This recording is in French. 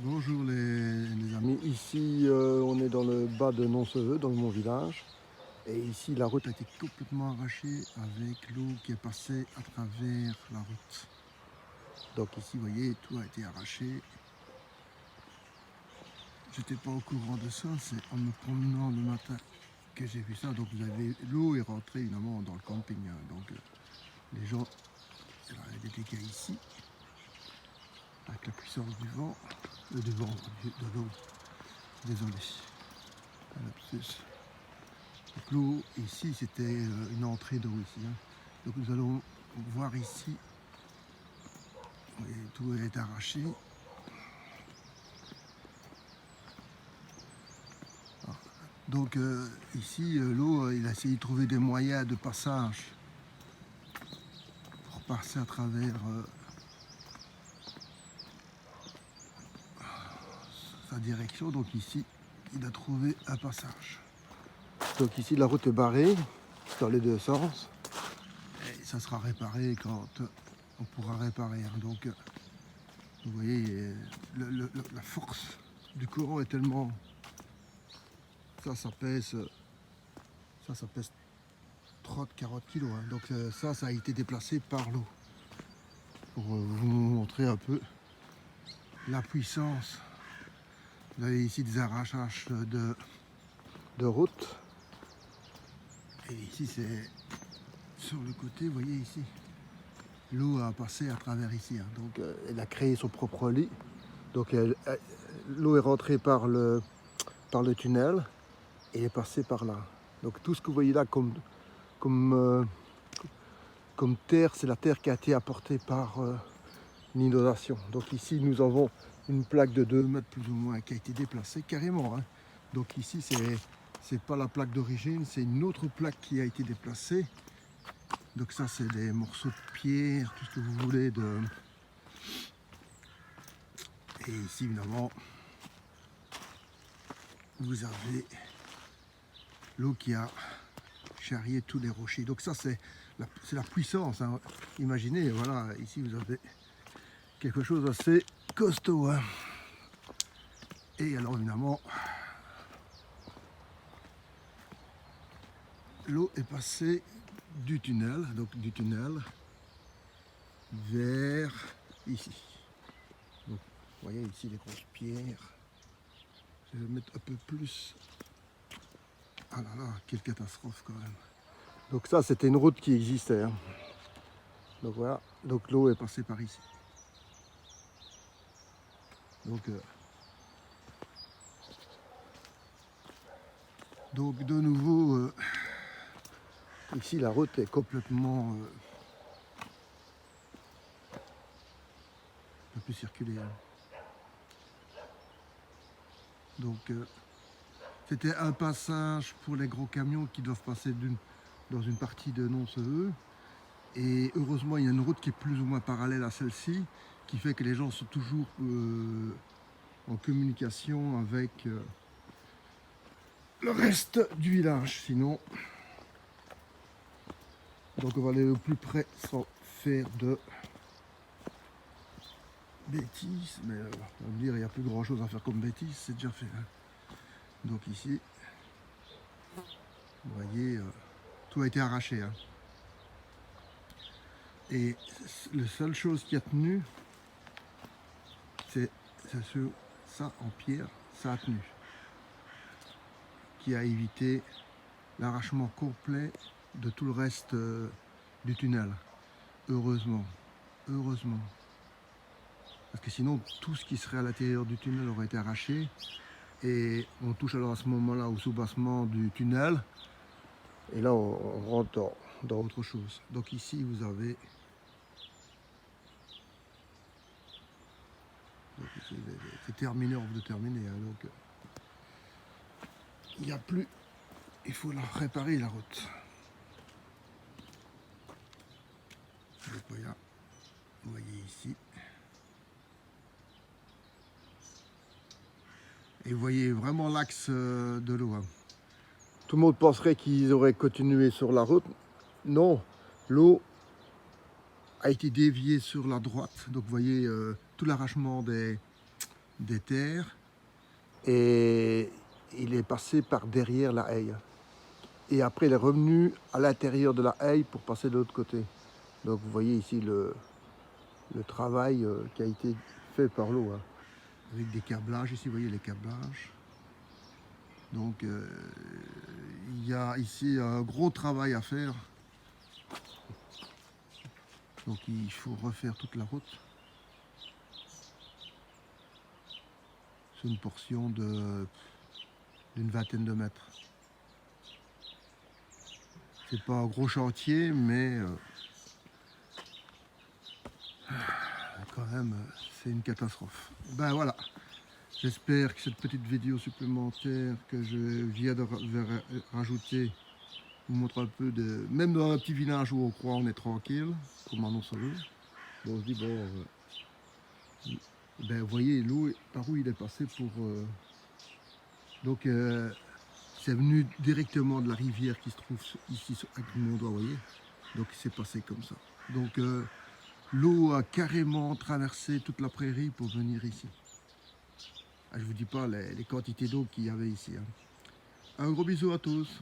Bonjour les amis, ici on est dans le bas de Nonceveux, dans mon village. Et ici la route a été complètement arrachée avec l'eau qui est passée à travers la route. Donc ici vous voyez, tout a été arraché. J'étais pas au courant de ça, c'est en me promenant le matin que j'ai vu ça. Donc vous avez l'eau est rentrée évidemment dans le camping. Donc les gens, il y a des dégâts ici, avec la puissance du vent, de l'eau, désolé. Un lapsus. Donc l'eau ici c'était une entrée d'eau ici. Donc nous allons voir ici, tout est arraché. Donc ici l'eau, il a essayé de trouver des moyens de passage pour passer à travers sa direction. Donc ici il a trouvé un passage. Donc ici la route est barrée dans les deux sens. Et ça sera réparé quand on pourra réparer. Donc vous voyez, la force du courant est tellement... Ça pèse 30-40 kilos. Donc ça a été déplacé par l'eau. Pour vous montrer un peu la puissance. Vous avez ici des arrachages de route. Et ici c'est sur le côté, vous voyez ici. L'eau a passé à travers ici. Donc elle a créé son propre lit. Donc l'eau est rentrée par le tunnel et est passée par là. Donc tout ce que vous voyez là comme terre, c'est la terre qui a été apportée par l'inondation. Donc ici nous avons une plaque de 2 mètres plus ou moins qui a été déplacée carrément. Donc ici c'est pas la plaque d'origine, c'est une autre plaque qui a été déplacée. Donc ça c'est des morceaux de pierre, tout ce que vous voulez de... Et ici évidemment vous avez l'eau qui a charrié tous les rochers. Donc ça c'est la puissance. Imaginez, voilà, ici vous avez quelque chose d'assez costaud. Et alors évidemment, l'eau est passée du tunnel, vers ici. Donc, vous voyez ici les grosses pierres. Je vais mettre un peu plus. Ah là là, quelle catastrophe quand même. Donc ça, c'était une route qui existait. Donc voilà, donc l'eau est passée par ici. Donc de nouveau, ici la route est complètement... on ne peut plus circuler. Donc c'était un passage pour les gros camions qui doivent passer dans une partie de Nonceveux. Et heureusement, il y a une route qui est plus ou moins parallèle à celle-ci, qui fait que les gens sont toujours en communication avec le reste du village. Sinon, donc on va aller au plus près sans faire de bêtises. Mais on va dire, il n'y a plus grand chose à faire comme bêtises, c'est déjà fait. Donc ici, vous voyez, tout a été arraché. Et la seule chose qui a tenu, c'est ça en pierre, ça a tenu. Qui a évité l'arrachement complet de tout le reste du tunnel. Heureusement. Heureusement. Parce que sinon, tout ce qui serait à l'intérieur du tunnel aurait été arraché. Et on touche alors à ce moment-là au soubassement du tunnel. Et là, on rentre dans autre chose. Donc ici, vous avez... C'est terminé, on veut terminer. Donc, il n'y a plus... Il faut la réparer, la route. Donc voilà, vous voyez ici. Et vous voyez vraiment l'axe de l'eau. Tout le monde penserait qu'ils auraient continué sur la route. Non, l'eau a été déviée sur la droite. Donc vous voyez tout l'arrachement des des terres et il est passé par derrière la haie. Et après, il est revenu à l'intérieur de la haie pour passer de l'autre côté. Donc vous voyez ici le travail qui a été fait par l'eau. Hein. Avec des câblages, ici vous voyez les câblages. Donc il y a ici un gros travail à faire. Donc il faut refaire toute la route. C'est une portion d'une vingtaine de mètres. C'est pas un gros chantier, mais quand même, c'est une catastrophe. Ben voilà. J'espère que cette petite vidéo supplémentaire que je viens de rajouter vous montre un peu de... Même dans un petit village où on croit on est tranquille, comme en Ontario, on se dit, bon... ben vous voyez l'eau, par où il est passé pour... Donc c'est venu directement de la rivière qui se trouve ici avec mon doigt, vous voyez. Donc c'est passé comme ça. Donc l'eau a carrément traversé toute la prairie pour venir ici. Ah, je vous dis pas les quantités d'eau qu'il y avait ici. Hein. Un gros bisou à tous.